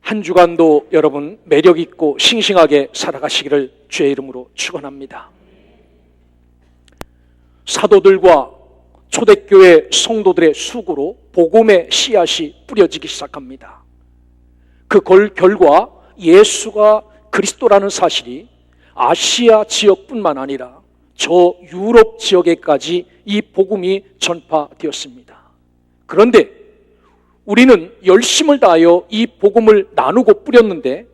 한 주간도 여러분 매력 있고 싱싱하게 살아가시기를 주의 이름으로 축원합니다. 사도들과 초대교회 성도들의 수고로 복음의 씨앗이 뿌려지기 시작합니다. 그 결과 예수가 그리스도라는 사실이 아시아 지역뿐만 아니라 저 유럽 지역에까지 이 복음이 전파되었습니다. 그런데 우리는 열심을 다하여 이 복음을 나누고 뿌렸는데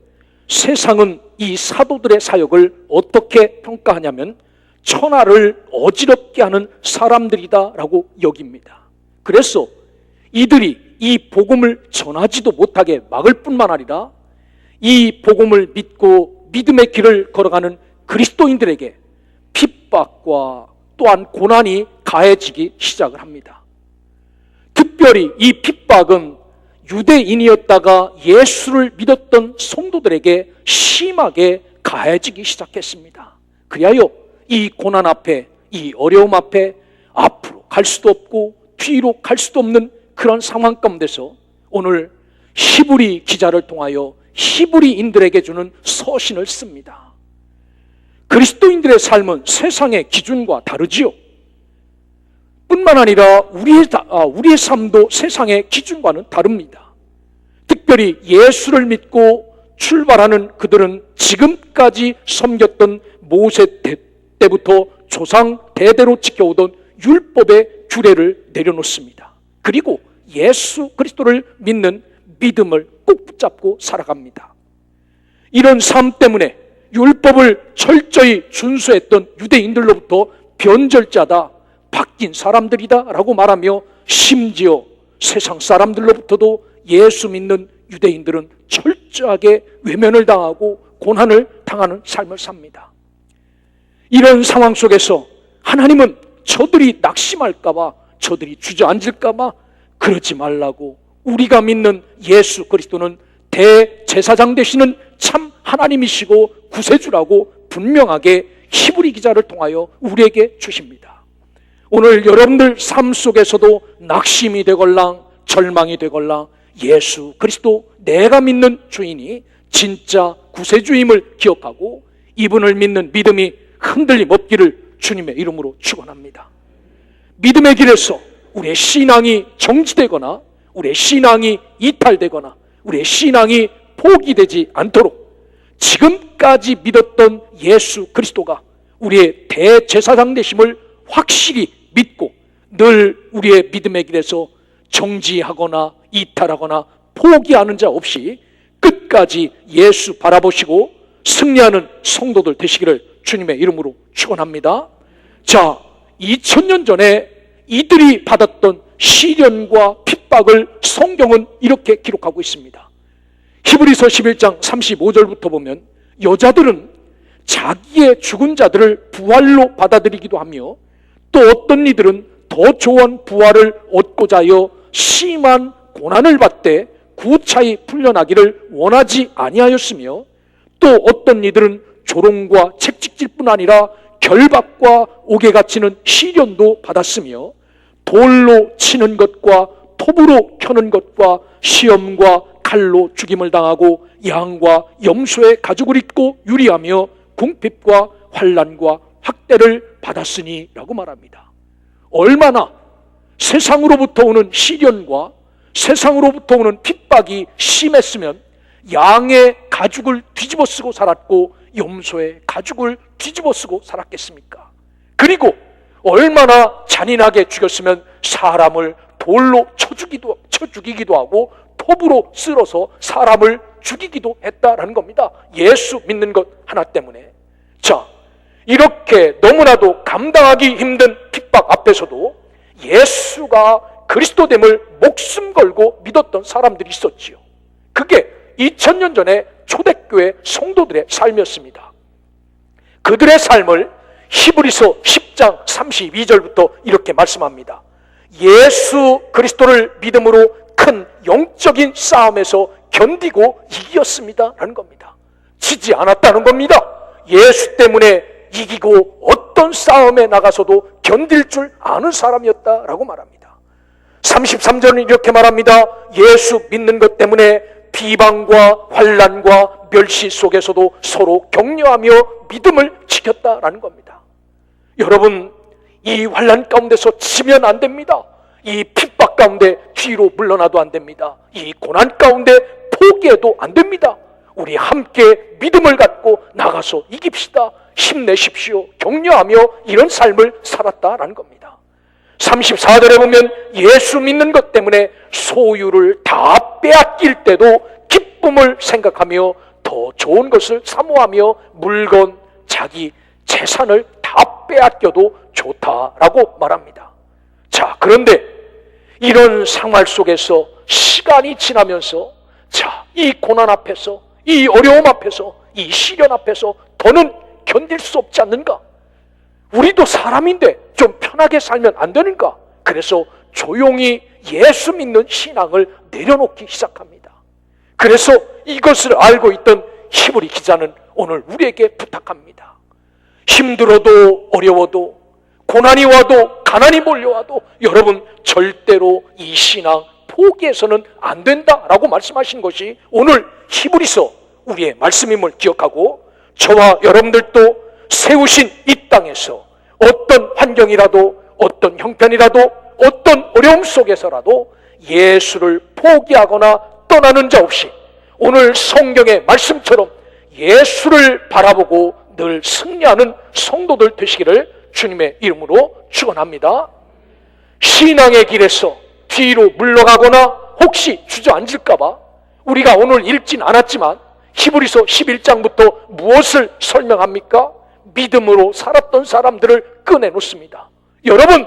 세상은 이 사도들의 사역을 어떻게 평가하냐면 천하를 어지럽게 하는 사람들이다라고 여깁니다. 그래서 이들이 이 복음을 전하지도 못하게 막을 뿐만 아니라 이 복음을 믿고 믿음의 길을 걸어가는 그리스도인들에게 핍박과 또한 고난이 가해지기 시작을 합니다. 특별히 이 핍박은 유대인이었다가 예수를 믿었던 성도들에게 심하게 가해지기 시작했습니다. 그리하여 이 고난 앞에, 이 어려움 앞에 앞으로 갈 수도 없고 뒤로 갈 수도 없는 그런 상황 가운데서 오늘 히브리 기자를 통하여 히브리인들에게 주는 서신을 씁니다. 그리스도인들의 삶은 세상의 기준과 다르지요. 뿐만 아니라 우리의 삶도 세상의 기준과는 다릅니다. 특별히 예수를 믿고 출발하는 그들은 지금까지 섬겼던 모세 때부터 조상 대대로 지켜오던 율법의 규례를 내려놓습니다. 그리고 예수 그리스도를 믿는 믿음을 꼭 붙잡고 살아갑니다. 이런 삶 때문에 율법을 철저히 준수했던 유대인들로부터 변절자다, 바뀐 사람들이다 라고 말하며 심지어 세상 사람들로부터도 예수 믿는 유대인들은 철저하게 외면을 당하고 고난을 당하는 삶을 삽니다. 이런 상황 속에서 하나님은 저들이 낙심할까봐, 저들이 주저앉을까봐 그러지 말라고, 우리가 믿는 예수 그리스도는 대제사장 되시는 참 하나님이시고 구세주라고 분명하게 히브리 기자를 통하여 우리에게 주십니다. 오늘 여러분들 삶 속에서도 낙심이 되걸랑 절망이 되걸랑 예수 그리스도 내가 믿는 주인이 진짜 구세주임을 기억하고 이분을 믿는 믿음이 흔들림 없기를 주님의 이름으로 축원합니다. 믿음의 길에서 우리의 신앙이 정지되거나 우리의 신앙이 이탈되거나 우리의 신앙이 포기되지 않도록 지금까지 믿었던 예수 그리스도가 우리의 대제사장 되심을 확실히 믿고 늘 우리의 믿음의 길에서 정지하거나 이탈하거나 포기하는 자 없이 끝까지 예수 바라보시고 승리하는 성도들 되시기를 주님의 이름으로 축원합니다. 자, 2000년 전에 이들이 받았던 시련과 핍박을 성경은 이렇게 기록하고 있습니다. 히브리서 11장 35절부터 보면 여자들은 자기의 죽은 자들을 부활로 받아들이기도 하며 또 어떤 이들은 더 좋은 부활을 얻고자 하여 심한 고난을 받되 구차히 풀려나기를 원하지 아니하였으며 또 어떤 이들은 조롱과 채찍질 뿐 아니라 결박과 옥에 갇히는 시련도 받았으며 돌로 치는 것과 톱으로 켜는 것과 시험과 칼로 죽임을 당하고 양과 염소의 가죽을 입고 유리하며 궁핍과 환난과 학대를 받았으니 라고 말합니다. 얼마나 세상으로부터 오는 시련과 세상으로부터 오는 핍박이 심했으면 양의 가죽을 뒤집어 쓰고 살았고 염소의 가죽을 뒤집어 쓰고 살았겠습니까? 그리고 얼마나 잔인하게 죽였으면 사람을 돌로 쳐 죽이기도 하고 톱으로 쓸어서 사람을 죽이기도 했다라는 겁니다. 예수 믿는 것 하나 때문에. 자, 이렇게 너무나도 감당하기 힘든 핍박 앞에서도 예수가 그리스도됨을 목숨 걸고 믿었던 사람들이 있었지요. 그게 2000년 전에 초대교회 성도들의 삶이었습니다. 그들의 삶을 히브리서 10장 32절부터 이렇게 말씀합니다. 예수 그리스도를 믿음으로 큰 영적인 싸움에서 견디고 이겼습니다 라는 겁니다. 지지 않았다는 겁니다. 예수 때문에 이기고 어떤 싸움에 나가서도 견딜 줄 아는 사람이었다라고 말합니다. 33절은 이렇게 말합니다. 예수 믿는 것 때문에 비방과 환난과 멸시 속에서도 서로 격려하며 믿음을 지켰다라는 겁니다. 여러분, 이 환난 가운데서 지면 안 됩니다. 이 핍박 가운데 뒤로 물러나도 안 됩니다. 이 고난 가운데 포기해도 안 됩니다. 우리 함께 믿음을 갖고 나가서 이깁시다. 힘내십시오. 격려하며 이런 삶을 살았다라는 겁니다. 34절에 보면 예수 믿는 것 때문에 소유를 다 빼앗길 때도 기쁨을 생각하며 더 좋은 것을 사모하며 물건, 자기 재산을 다 빼앗겨도 좋다라고 말합니다. 자, 그런데 이런 생활 속에서 시간이 지나면서 이 고난 앞에서, 이 어려움 앞에서, 이 시련 앞에서 더는 견딜 수 없지 않는가? 우리도 사람인데 좀 편하게 살면 안 되는가? 그래서 조용히 예수 믿는 신앙을 내려놓기 시작합니다. 그래서 이것을 알고 있던 히브리 기자는 오늘 우리에게 부탁합니다. 힘들어도 어려워도 고난이 와도 가난이 몰려와도 여러분 절대로 이 신앙 포기해서는 안 된다라고 말씀하신 것이 오늘 히브리서 우리의 말씀임을 기억하고 저와 여러분들도 세우신 이 땅에서 어떤 환경이라도 어떤 형편이라도 어떤 어려움 속에서라도 예수를 포기하거나 떠나는 자 없이 오늘 성경의 말씀처럼 예수를 바라보고 늘 승리하는 성도들 되시기를 주님의 이름으로 축원합니다. 신앙의 길에서 뒤로 물러가거나 혹시 주저앉을까 봐 우리가 오늘 읽진 않았지만 히브리서 11장부터 무엇을 설명합니까? 믿음으로 살았던 사람들을 꺼내놓습니다. 여러분,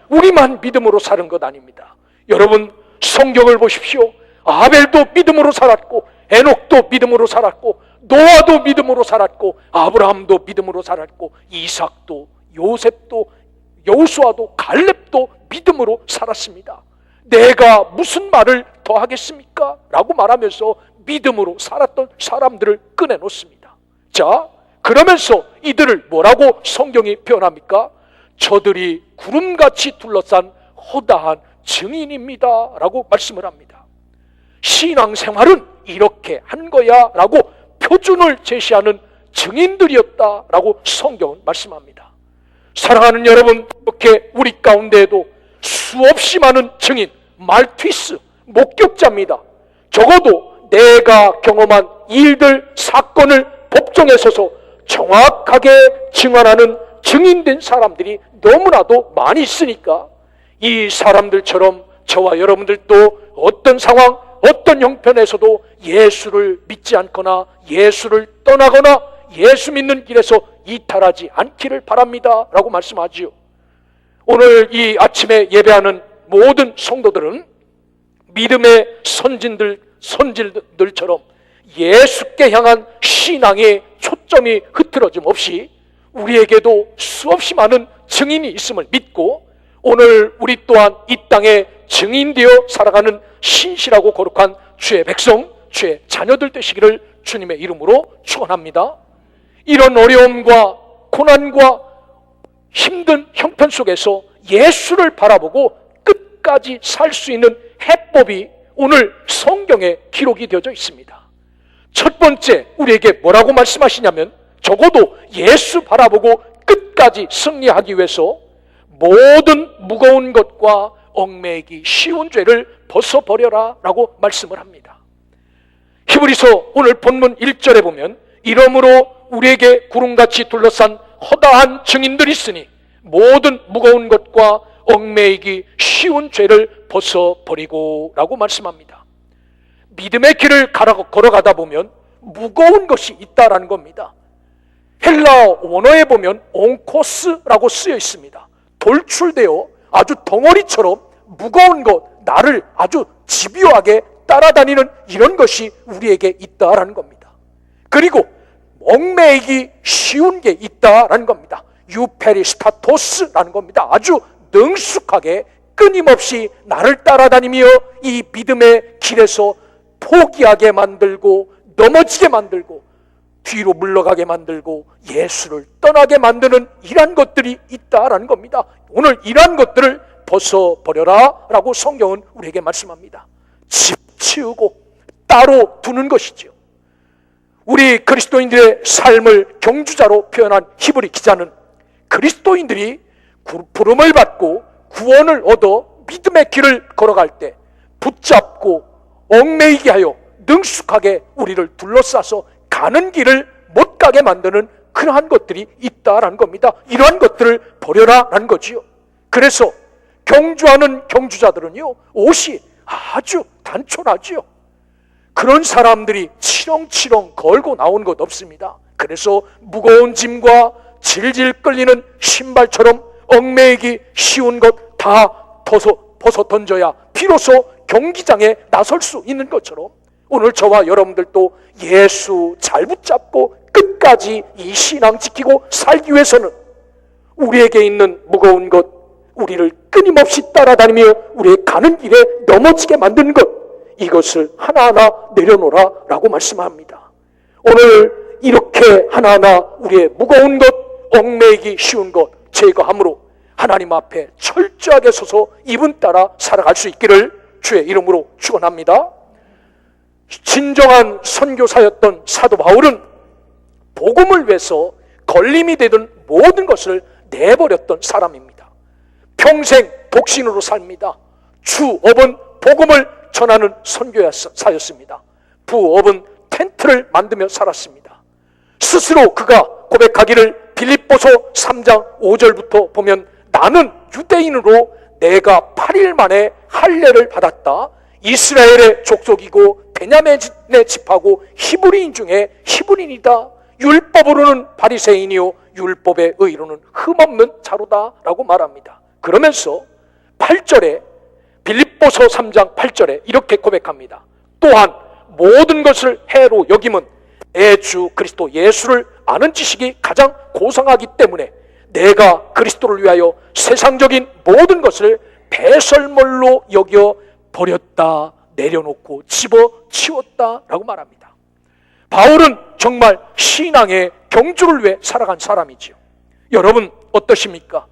우리만 믿음으로 사는 것 아닙니다. 여러분, 성경을 보십시오. 아벨도 믿음으로 살았고 에녹도 믿음으로 살았고 노아도 믿음으로 살았고 아브라함도 믿음으로 살았고 이삭도 요셉도 여호수아도 갈렙도 믿음으로 살았습니다. 내가 무슨 말을 더 하겠습니까? 라고 말하면서 믿음으로 살았던 사람들을 꺼내놓습니다. 자, 그러면서 이들을 뭐라고 성경이 표현합니까? 저들이 구름같이 둘러싼 허다한 증인입니다 라고 말씀을 합니다. 신앙생활은 이렇게 한 거야 라고 표준을 제시하는 증인들이었다 라고 성경은 말씀합니다. 사랑하는 여러분, 이렇게 우리 가운데에도 수없이 많은 증인, 말티스, 목격자입니다. 적어도 내가 경험한 일들, 사건을 법정에 서서 정확하게 증언하는 증인된 사람들이 너무나도 많이 있으니까 이 사람들처럼 저와 여러분들도 어떤 상황, 어떤 형편에서도 예수를 믿지 않거나 예수를 떠나거나 예수 믿는 길에서 이탈하지 않기를 바랍니다 라고 말씀하지요. 오늘 이 아침에 예배하는 모든 성도들은 믿음의 선진들처럼 예수께 향한 신앙의 초점이 흐트러짐 없이 우리에게도 수없이 많은 증인이 있음을 믿고 오늘 우리 또한 이 땅에 증인되어 살아가는 신실하고 거룩한 주의 백성, 주의 자녀들 되시기를 주님의 이름으로 축원합니다. 이런 어려움과 고난과 힘든 형편 속에서 예수를 바라보고 끝까지 살 수 있는 해법이 오늘 성경에 기록이 되어져 있습니다. 첫 번째 우리에게 뭐라고 말씀하시냐면 적어도 예수 바라보고 끝까지 승리하기 위해서 모든 무거운 것과 얽매이기 쉬운 죄를 벗어버려라 라고 말씀을 합니다. 히브리서 오늘 본문 1절에 보면 이러므로 우리에게 구름같이 둘러싼 허다한 증인들이 있으니 모든 무거운 것과 얽매이기 쉬운 죄를 벗어버리고 라고 말씀합니다. 믿음의 길을 걸어가다 보면 무거운 것이 있다라는 겁니다. 헬라어 원어에 보면 온코스라고 쓰여 있습니다. 돌출되어 아주 덩어리처럼 무거운 것, 나를 아주 집요하게 따라다니는 이런 것이 우리에게 있다라는 겁니다. 그리고 얽매이기 쉬운 게 있다라는 겁니다. 유페리스타토스라는 겁니다. 아주 능숙하게 끊임없이 나를 따라다니며 이 믿음의 길에서 포기하게 만들고 넘어지게 만들고 뒤로 물러가게 만들고 예수를 떠나게 만드는 이러한 것들이 있다라는 겁니다. 오늘 이러한 것들을 벗어버려라 라고 성경은 우리에게 말씀합니다. 집 치우고 따로 두는 것이지요. 우리 그리스도인들의 삶을 경주자로 표현한 히브리 기자는 그리스도인들이 부름을 받고 구원을 얻어 믿음의 길을 걸어갈 때 붙잡고 얽매이게 하여 능숙하게 우리를 둘러싸서 가는 길을 못 가게 만드는 그러한 것들이 있다라는 겁니다. 이러한 것들을 버려라라는 거지요. 그래서 경주하는 경주자들은요, 옷이 아주 단촐하지요. 그런 사람들이 치렁치렁 걸고 나온 것 없습니다. 그래서 무거운 짐과 질질 끌리는 신발처럼 얽매이기 쉬운 것 다 벗어 던져야 비로소 경기장에 나설 수 있는 것처럼 오늘 저와 여러분들도 예수 잘 붙잡고 끝까지 이 신앙 지키고 살기 위해서는 우리에게 있는 무거운 것, 우리를 끊임없이 따라다니며 우리의 가는 길에 넘어지게 만드는 것, 이것을 하나하나 내려놓으라 라고 말씀합니다. 오늘 이렇게 하나하나 우리의 무거운 것, 얽매이기 쉬운 것 제거함으로 하나님 앞에 철저하게 서서 이분 따라 살아갈 수 있기를 주의 이름으로 축원합니다. 진정한 선교사였던 사도 바울은 복음을 위해서 걸림이 되던 모든 것을 내버렸던 사람입니다. 평생 독신으로 삽니다. 주업은 복음을 전하는 선교사였습니다. 부업은 텐트를 만들며 살았습니다. 스스로 그가 고백하기를 빌립보서 3장 5절부터 보면 나는 유대인으로 내가 8일 만에 할례를 받았다. 이스라엘의 족속이고 베냐민의 집하고 히브리인 중에 히브리인이다. 율법으로는 바리새인이요 율법의 의로는 흠없는 자로다 라고 말합니다. 그러면서 8절에 빌립보서 3장 8절에 이렇게 고백합니다. 또한 모든 것을 해로 여김은 내 주 그리스도 예수를 아는 지식이 가장 고상하기 때문에 내가 그리스도를 위하여 세상적인 모든 것을 배설물로 여겨 버렸다, 내려놓고 집어치웠다 라고 말합니다. 바울은 정말 신앙의 경주를 위해 살아간 사람이지요. 여러분 어떠십니까?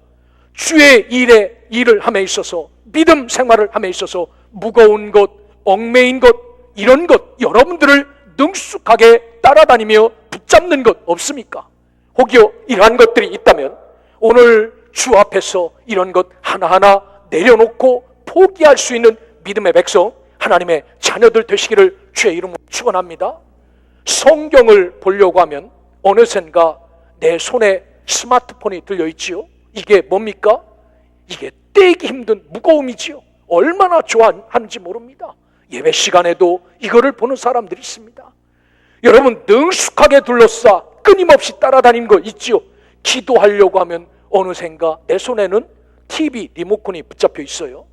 주의 일을 함에 있어서, 믿음 생활을 함에 있어서 무거운 것, 얽매인 것, 이런 것 여러분들을 능숙하게 따라다니며 붙잡는 것 없습니까? 혹여 이러한 것들이 있다면 오늘 주 앞에서 이런 것 하나하나 내려놓고 포기할 수 있는 믿음의 백성, 하나님의 자녀들 되시기를 주의 이름으로 축원합니다. 성경을 보려고 하면 어느샌가 내 손에 스마트폰이 들려있지요. 이게 뭡니까? 이게 떼기 힘든 무거움이지요. 얼마나 좋아하는지 모릅니다. 예배 시간에도 이거를 보는 사람들이 있습니다. 여러분 능숙하게 둘러싸 끊임없이 따라다니는 거 있지요. 기도하려고 하면 어느샌가 내 손에는 TV 리모컨이 붙잡혀 있어요.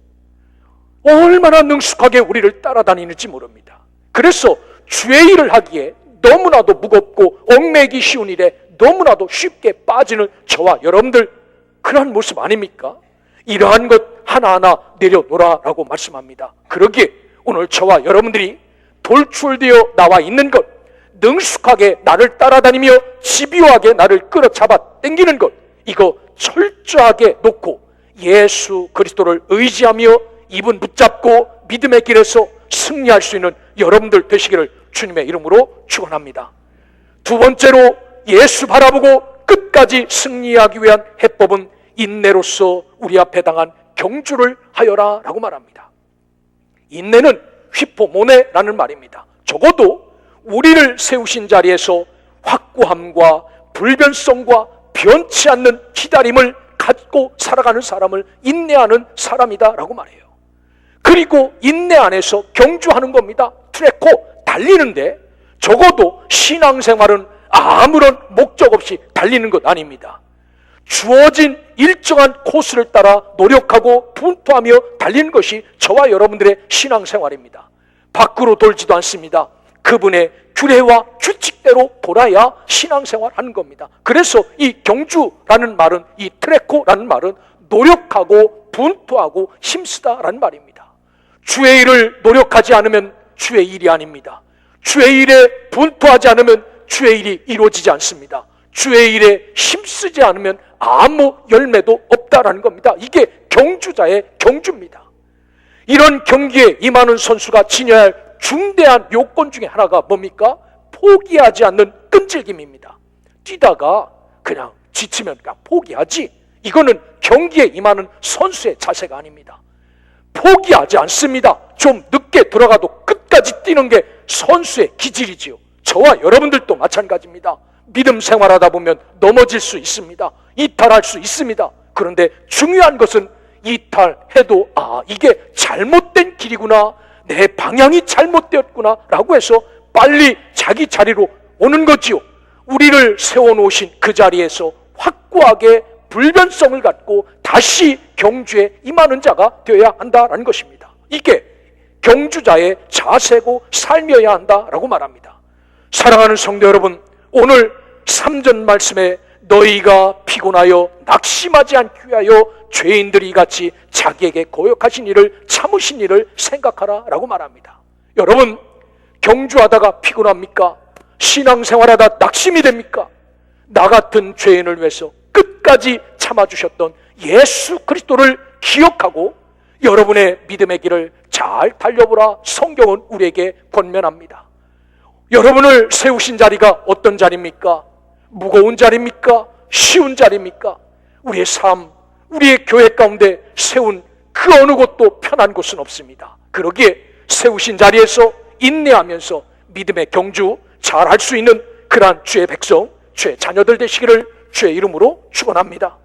얼마나 능숙하게 우리를 따라다니는지 모릅니다. 그래서 주의 일을 하기에 너무나도 무겁고 얽매기 쉬운 일에 너무나도 쉽게 빠지는 저와 여러분들, 그러한 모습 아닙니까? 이러한 것 하나하나 내려놓으라라고 말씀합니다. 그러기에 오늘 저와 여러분들이 돌출되어 나와 있는 것, 능숙하게 나를 따라다니며 집요하게 나를 끌어잡아 당기는 것, 이거 철저하게 놓고 예수 그리스도를 의지하며 이분 붙잡고 믿음의 길에서 승리할 수 있는 여러분들 되시기를 주님의 이름으로 축원합니다. 두 번째로 예수 바라보고 끝까지 승리하기 위한 해법은 인내로서 우리 앞에 당한 경주를 하여라 라고 말합니다. 인내는 휘포모네라는 말입니다. 적어도 우리를 세우신 자리에서 확고함과 불변성과 변치 않는 기다림을 갖고 살아가는 사람을 인내하는 사람이다 라고 말해요. 그리고 인내 안에서 경주하는 겁니다. 트레코, 달리는데 적어도 신앙생활은 아무런 목적 없이 달리는 것 아닙니다. 주어진 일정한 코스를 따라 노력하고 분투하며 달리는 것이 저와 여러분들의 신앙생활입니다. 밖으로 돌지도 않습니다. 그분의 규례와 규칙대로 돌아야 신앙생활 하는 겁니다. 그래서 이 경주라는 말은, 이 트레코라는 말은 노력하고 분투하고 힘쓰다라는 말입니다. 주의 일을 노력하지 않으면 주의 일이 아닙니다. 주의 일에 분투하지 않으면 주의 일이 이루어지지 않습니다. 주의 일에 힘쓰지 않으면 아무 열매도 없다라는 겁니다. 이게 경주자의 경주입니다. 이런 경기에 임하는 선수가 지녀야 할 중대한 요건 중에 하나가 뭡니까? 포기하지 않는 끈질김입니다. 뛰다가 그냥 지치면 그냥 포기하지. 이거는 경기에 임하는 선수의 자세가 아닙니다. 포기하지 않습니다. 좀 늦게 들어가도 끝까지 뛰는 게 선수의 기질이지요. 저와 여러분들도 마찬가지입니다. 믿음 생활하다 보면 넘어질 수 있습니다. 이탈할 수 있습니다. 그런데 중요한 것은 이탈해도 이게 잘못된 길이구나, 내 방향이 잘못되었구나 라고 해서 빨리 자기 자리로 오는 거지요. 우리를 세워놓으신 그 자리에서 확고하게 불변성을 갖고 다시 경주에 임하는 자가 되어야 한다라는 것입니다. 이게 경주자의 자세고 삶이어야 한다라고 말합니다. 사랑하는 성도 여러분, 오늘 3절 말씀에 너희가 피곤하여 낙심하지 않기 위하여 죄인들이 같이 자기에게 고역하신 일을 참으신 일을 생각하라 라고 말합니다. 여러분, 경주하다가 피곤합니까? 신앙생활하다 낙심이 됩니까? 나 같은 죄인을 위해서 끝까지 참아주셨던 예수 그리스도를 기억하고 여러분의 믿음의 길을 잘 달려보라 성경은 우리에게 권면합니다. 여러분을 세우신 자리가 어떤 자리입니까? 무거운 자리입니까? 쉬운 자리입니까? 우리의 삶, 우리의 교회 가운데 세운 그 어느 곳도 편한 곳은 없습니다. 그러기에 세우신 자리에서 인내하면서 믿음의 경주 잘 할 수 있는 그러한 주의 백성, 주의 자녀들 되시기를 주의 이름으로 축원합니다.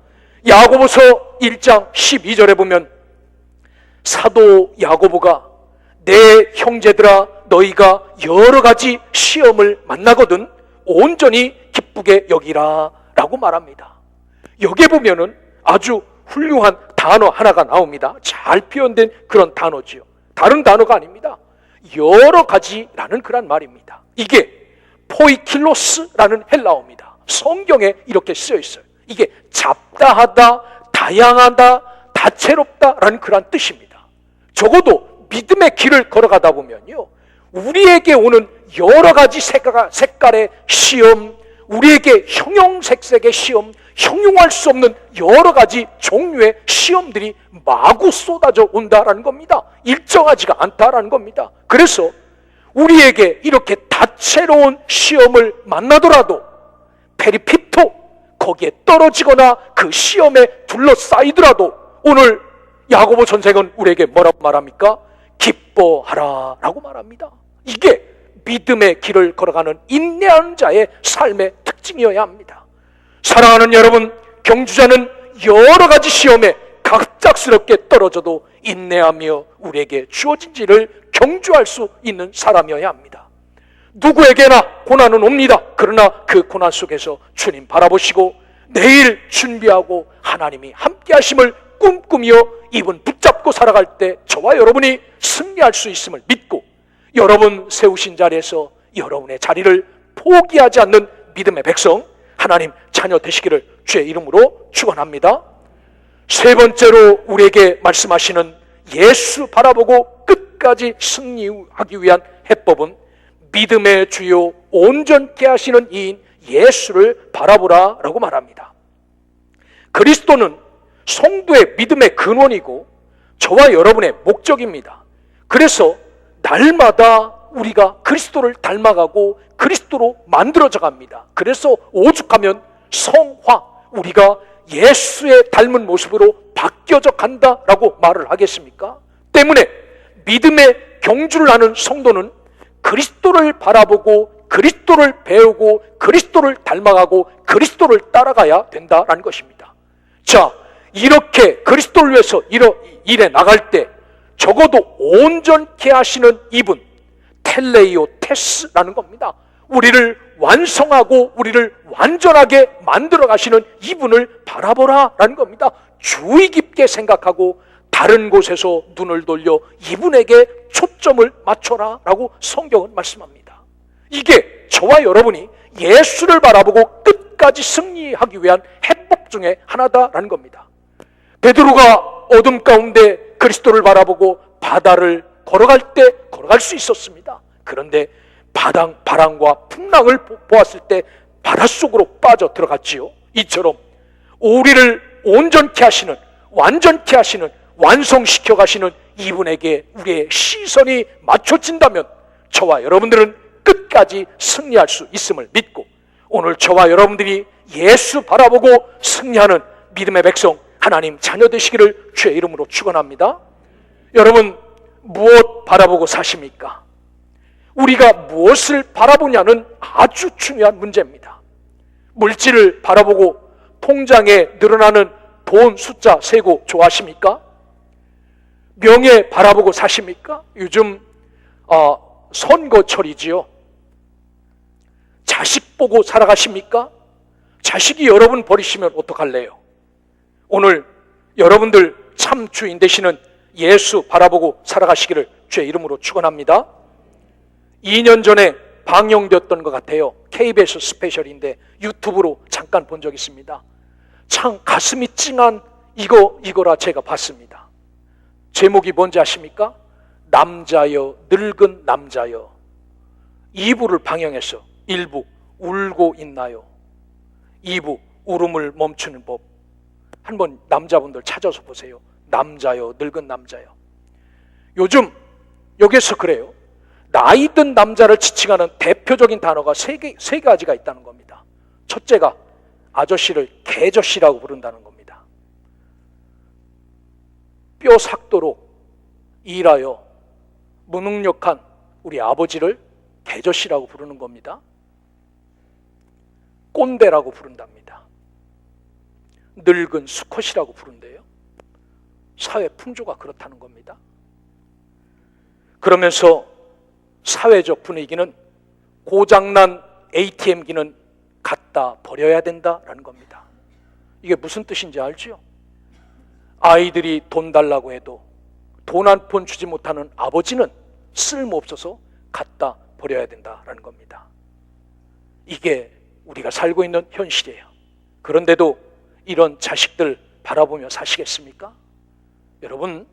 야고보서 1장 12절에 보면 사도 야고보가 내 형제들아 너희가 여러 가지 시험을 만나거든 온전히 기쁘게 여기라 라고 말합니다. 여기에 보면은 아주 훌륭한 단어 하나가 나옵니다. 잘 표현된 그런 단어지요. 다른 단어가 아닙니다. 여러 가지라는 그런 말입니다. 이게 포이킬로스라는 헬라어입니다. 성경에 이렇게 쓰여 있어요. 이게 잡다하다, 다양하다, 다채롭다라는 그런 뜻입니다. 적어도 믿음의 길을 걸어가다 보면요, 우리에게 오는 여러 가지 색깔의 시험, 우리에게 형형색색의 시험, 형용할 수 없는 여러 가지 종류의 시험들이 마구 쏟아져 온다라는 겁니다. 일정하지가 않다라는 겁니다. 그래서 우리에게 이렇게 다채로운 시험을 만나더라도 페리피토, 거기에 떨어지거나 그 시험에 둘러싸이더라도 오늘 야고보 선생은 우리에게 뭐라고 말합니까? 기뻐하라 라고 말합니다. 이게 믿음의 길을 걸어가는 인내하는 자의 삶의 특징이어야 합니다. 사랑하는 여러분, 경주자는 여러 가지 시험에 갑작스럽게 떨어져도 인내하며 우리에게 주어진 일을 경주할 수 있는 사람이어야 합니다. 누구에게나 고난은 옵니다. 그러나 그 고난 속에서 주님 바라보시고 내일 준비하고 하나님이 함께 하심을 꿈꾸며 입은 붙잡고 살아갈 때 저와 여러분이 승리할 수 있음을 믿고 여러분 세우신 자리에서 여러분의 자리를 포기하지 않는 믿음의 백성, 하나님 자녀 되시기를 주의 이름으로 축원합니다. 세 번째로 우리에게 말씀하시는 예수 바라보고 끝까지 승리하기 위한 해법은 믿음의 주요 온전케 하시는 이인 예수를 바라보라 라고 말합니다. 그리스도는 성도의 믿음의 근원이고 저와 여러분의 목적입니다. 그래서 날마다 우리가 그리스도를 닮아가고 그리스도로 만들어져 갑니다. 그래서 오죽하면 성화, 우리가 예수의 닮은 모습으로 바뀌어져 간다라고 말을 하겠습니까? 때문에 믿음의 경주를 하는 성도는 그리스도를 바라보고 그리스도를 배우고 그리스도를 닮아가고 그리스도를 따라가야 된다라는 것입니다. 자, 이렇게 그리스도를 위해서 일에 나갈 때 적어도 온전케 하시는 이분, 텔레이오 테스라는 겁니다. 우리를 완성하고 우리를 완전하게 만들어 가시는 이분을 바라보라라는 겁니다. 주의 깊게 생각하고 다른 곳에서 눈을 돌려 이분에게 초점을 맞춰라라고 성경은 말씀합니다. 이게 저와 여러분이 예수를 바라보고 끝까지 승리하기 위한 해법 중에 하나다라는 겁니다. 베드로가 어둠 가운데 그리스도를 바라보고 바다를 걸어갈 때 걸어갈 수 있었습니다. 그런데 바람과 풍랑을 보았을 때 바닷속으로 빠져 들어갔지요. 이처럼 우리를 온전케 하시는, 완전케 하시는, 완성시켜 가시는 이분에게 우리의 시선이 맞춰진다면 저와 여러분들은 끝까지 승리할 수 있음을 믿고, 오늘 저와 여러분들이 예수 바라보고 승리하는 믿음의 백성, 하나님 자녀 되시기를 주의 이름으로 축원합니다. 여러분, 무엇 바라보고 사십니까? 우리가 무엇을 바라보냐는 아주 중요한 문제입니다. 물질을 바라보고 통장에 늘어나는 돈 숫자 세고 좋아하십니까? 명예 바라보고 사십니까? 요즘 선거철이지요. 자식 보고 살아가십니까? 자식이 여러분 버리시면 어떡할래요? 오늘 여러분들 참 주인 되시는 예수 바라보고 살아가시기를 주의 이름으로 축원합니다. 2년 전에 방영되었던 것 같아요. KBS 스페셜인데 유튜브로 잠깐 본 적 있습니다. 참 가슴이 찡한 이거라 제가 봤습니다. 제목이 뭔지 아십니까? 남자여, 늙은 남자여. 2부를 방영해서 1부 울고 있나요? 2부 울음을 멈추는 법. 한번 남자분들 찾아서 보세요. 남자여, 늙은 남자여. 요즘 여기서 그래요. 나이 든 남자를 지칭하는 대표적인 단어가 세 가지가 있다는 겁니다. 첫째가 아저씨를 개저씨라고 부른다는 겁니다. 뼈 삭도록 일하여 무능력한 우리 아버지를 개저씨라고 부르는 겁니다. 꼰대라고 부른답니다. 늙은 수컷이라고 부른대요. 사회 풍조가 그렇다는 겁니다. 그러면서 사회적 분위기는 고장난 ATM기는 갖다 버려야 된다라는 겁니다. 이게 무슨 뜻인지 알죠? 아이들이 돈 달라고 해도 돈 한 푼 주지 못하는 아버지는 쓸모없어서 갖다 버려야 된다라는 겁니다. 이게 우리가 살고 있는 현실이에요. 그런데도 이런 자식들 바라보며 사시겠습니까? 여러분,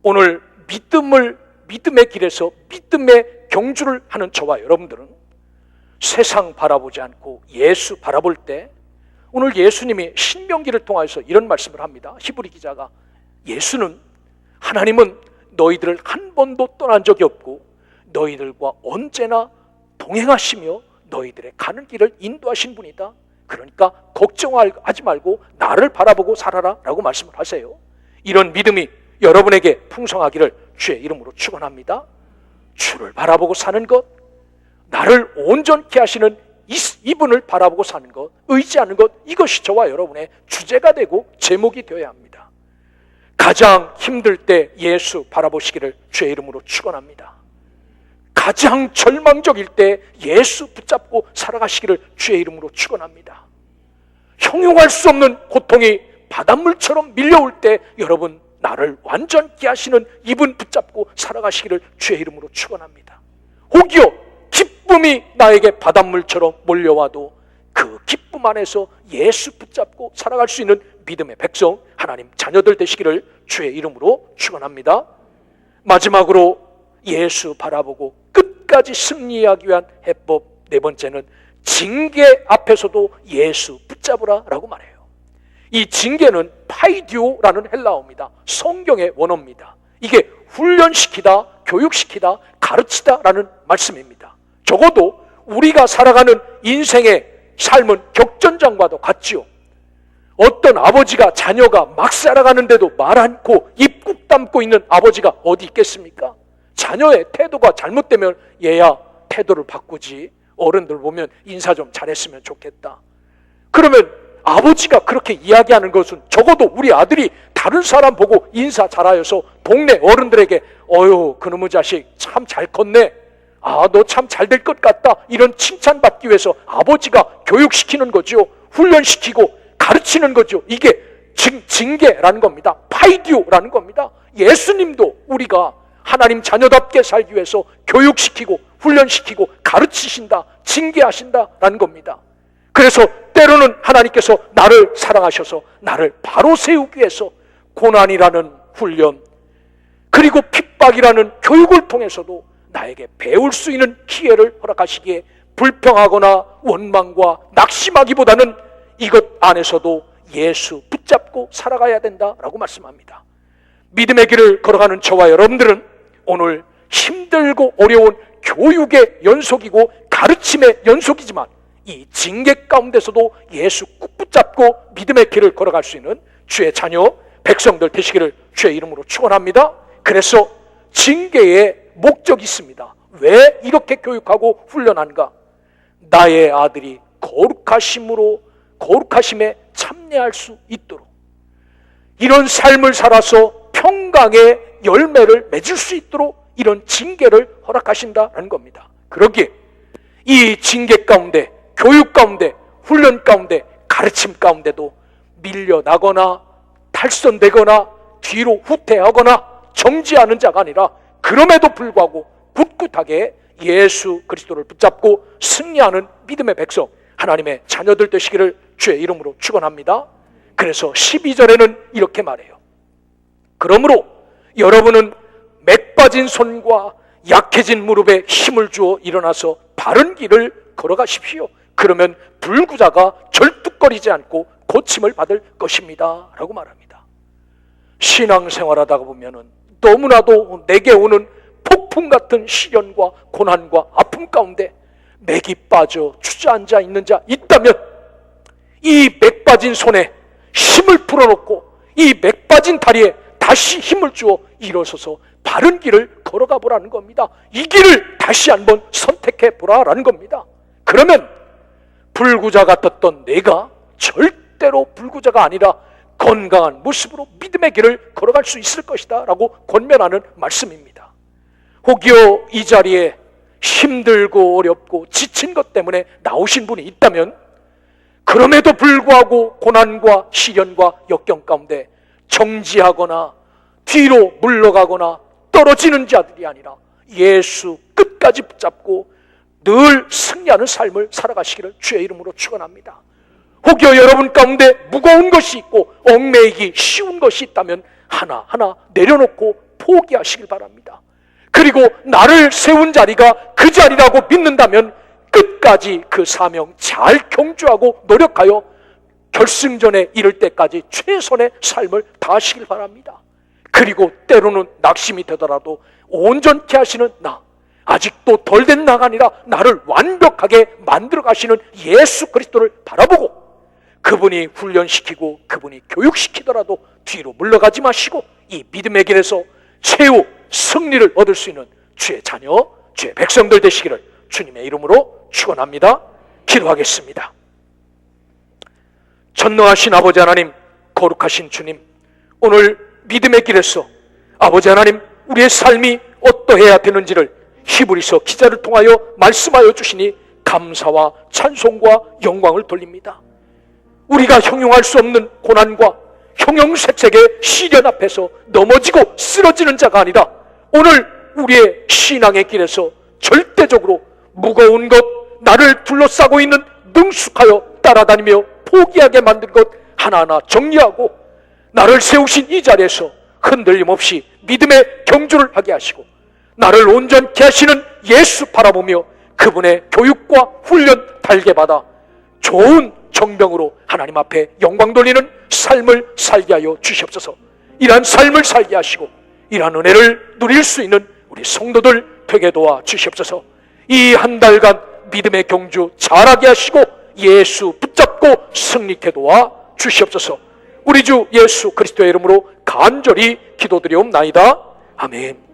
오늘 믿음의 길에서 믿음의 경주를 하는 저와 여러분들은 세상 바라보지 않고 예수 바라볼 때, 오늘 예수님이 신명기를 통해서 이런 말씀을 합니다. 히브리 기자가, 하나님은 너희들을 한 번도 떠난 적이 없고 너희들과 언제나 동행하시며 너희들의 가는 길을 인도하신 분이다. 그러니까 걱정하지 말고 나를 바라보고 살아라 라고 말씀을 하세요. 이런 믿음이 여러분에게 풍성하기를 주의 이름으로 축원합니다. 주를 바라보고 사는 것, 나를 온전케 하시는 이분을 바라보고 사는 것, 의지하는 것, 이것이 저와 여러분의 주제가 되고 제목이 되어야 합니다. 가장 힘들 때 예수 바라보시기를 주의 이름으로 축원합니다. 가장 절망적일 때 예수 붙잡고 살아가시기를 주의 이름으로 축원합니다. 형용할 수 없는 고통이 바닷물처럼 밀려올 때 여러분, 나를 완전케 하시는 이분 붙잡고 살아가시기를 주의 이름으로 축원합니다. 혹여 기쁨이 나에게 바닷물처럼 몰려와도 그 기쁨 안에서 예수 붙잡고 살아갈 수 있는 믿음의 백성, 하나님 자녀들 되시기를 주의 이름으로 축원합니다. 마지막으로 예수 바라보고 끝까지 승리하기 위한 해법, 네 번째는 징계 앞에서도 예수 붙잡으라 라고 말해요. 이 징계는 파이디오라는 헬라어입니다. 성경의 원어입니다. 이게 훈련시키다, 교육시키다, 가르치다 라는 말씀입니다. 적어도 우리가 살아가는 인생의 삶은 격전장과도 같지요. 어떤 아버지가 자녀가 막 살아가는데도 말 않고 입 꾹 담고 있는 아버지가 어디 있겠습니까? 자녀의 태도가 잘못되면 얘야 태도를 바꾸지, 어른들 보면 인사 좀 잘했으면 좋겠다. 그러면 아버지가 그렇게 이야기하는 것은 적어도 우리 아들이 다른 사람 보고 인사 잘하여서 동네 어른들에게 어휴 그놈의 자식 참 잘 컸네, 아 너 참 잘 될 것 같다, 이런 칭찬받기 위해서 아버지가 교육시키는 거죠. 훈련시키고 가르치는 거죠. 이게 징계라는 겁니다. 파이디오라는 겁니다. 예수님도 우리가 하나님 자녀답게 살기 위해서 교육시키고 훈련시키고 가르치신다, 징계하신다라는 겁니다. 그래서 때로는 하나님께서 나를 사랑하셔서 나를 바로 세우기 위해서 고난이라는 훈련, 그리고 핍박이라는 교육을 통해서도 나에게 배울 수 있는 기회를 허락하시기에 불평하거나 원망과 낙심하기보다는 이것 안에서도 예수 붙잡고 살아가야 된다라고 말씀합니다. 믿음의 길을 걸어가는 저와 여러분들은 오늘 힘들고 어려운 교육의 연속이고 가르침의 연속이지만 이 징계 가운데서도 예수 꾹 붙잡고 믿음의 길을 걸어갈 수 있는 주의 자녀 백성들 되시기를 주의 이름으로 축원합니다. 그래서 징계의 목적이 있습니다. 왜 이렇게 교육하고 훈련한가? 나의 아들이 거룩하심에 참여할 수 있도록, 이런 삶을 살아서 평강의 열매를 맺을 수 있도록 이런 징계를 허락하신다는 겁니다. 그러기에 이 징계 가운데, 교육 가운데, 훈련 가운데, 가르침 가운데도 밀려나거나 탈선되거나 뒤로 후퇴하거나 정지하는 자가 아니라 그럼에도 불구하고 굳굳하게 예수 그리스도를 붙잡고 승리하는 믿음의 백성, 하나님의 자녀들 되시기를 주의 이름으로 축원합니다. 그래서 12절에는 이렇게 말해요. 그러므로 여러분은 맥 빠진 손과 약해진 무릎에 힘을 주어 일어나서 바른 길을 걸어가십시오. 그러면 불구자가 절뚝거리지 않고 고침을 받을 것입니다 라고 말합니다. 신앙생활하다가 보면은 너무나도 내게 오는 폭풍 같은 시련과 고난과 아픔 가운데 맥이 빠져 주저앉아 있는 자 있다면 이 맥 빠진 손에 힘을 풀어놓고 이 맥 빠진 다리에 다시 힘을 주어 일어서서 바른 길을 걸어가 보라는 겁니다. 이 길을 다시 한번 선택해 보라라는 겁니다. 그러면 불구자 같았던 내가 절대로 불구자가 아니라 건강한 모습으로 믿음의 길을 걸어갈 수 있을 것이다 라고 권면하는 말씀입니다. 혹여 이 자리에 힘들고 어렵고 지친 것 때문에 나오신 분이 있다면 그럼에도 불구하고 고난과 시련과 역경 가운데 정지하거나 뒤로 물러가거나 떨어지는 자들이 아니라 예수 끝까지 붙잡고 늘 승리하는 삶을 살아가시기를 주의 이름으로 축원합니다. 혹여 여러분 가운데 무거운 것이 있고 얽매이기 쉬운 것이 있다면 하나하나 내려놓고 포기하시길 바랍니다. 그리고 나를 세운 자리가 그 자리라고 믿는다면 끝까지 그 사명 잘 경주하고 노력하여 결승전에 이를 때까지 최선의 삶을 다하시길 바랍니다. 그리고 때로는 낙심이 되더라도 온전케 하시는 나, 아직도 덜 된 나가 아니라 나를 완벽하게 만들어 가시는 예수 그리스도를 바라보고 그분이 훈련시키고 그분이 교육시키더라도 뒤로 물러가지 마시고 이 믿음의 길에서 최후 승리를 얻을 수 있는 주의 자녀, 주의 백성들 되시기를 주님의 이름으로 축원합니다. 기도하겠습니다. 전능하신 아버지 하나님, 거룩하신 주님, 오늘 믿음의 길에서 아버지 하나님 우리의 삶이 어떠해야 되는지를 히브리서 기자를 통하여 말씀하여 주시니 감사와 찬송과 영광을 돌립니다. 우리가 형용할 수 없는 고난과 형형색색의 시련 앞에서 넘어지고 쓰러지는 자가 아니라 오늘 우리의 신앙의 길에서 절대적으로 무거운 것, 나를 둘러싸고 있는 능숙하여 따라다니며 포기하게 만든 것 하나하나 정리하고 나를 세우신 이 자리에서 흔들림 없이 믿음의 경주를 하게 하시고 나를 온전케 하시는 예수 바라보며 그분의 교육과 훈련 달게 받아 좋은 정병으로 하나님 앞에 영광 돌리는 삶을 살게 하여 주시옵소서. 이러한 삶을 살게 하시고 이러한 은혜를 누릴 수 있는 우리 성도들 되게 도와 주시옵소서. 이 한 달간 믿음의 경주 잘하게 하시고 예수 붙잡고 승리케 도와 주시옵소서. 우리 주 예수 그리스도의 이름으로 간절히 기도드리옵나이다. 아멘.